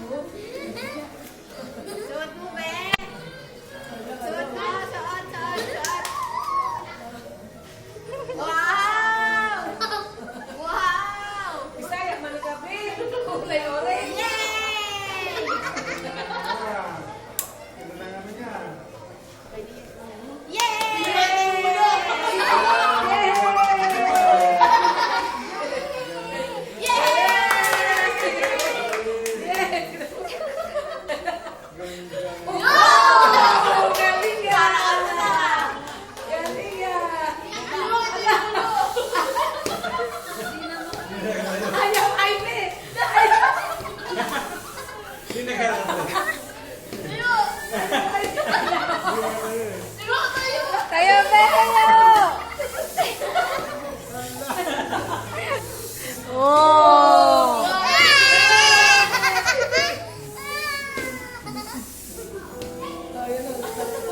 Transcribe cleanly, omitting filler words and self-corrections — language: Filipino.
Suot mo, be. Suot mo. Suot. Wow! Wow! Bisaya, malagabi. Kulay orange. Yay! Ito na naman yan. Yay! Oh, galing yan. Galing yan. Ayaw, Aime. Hindi nagkaroon. Tayo, tayo. Oh. Ayun na.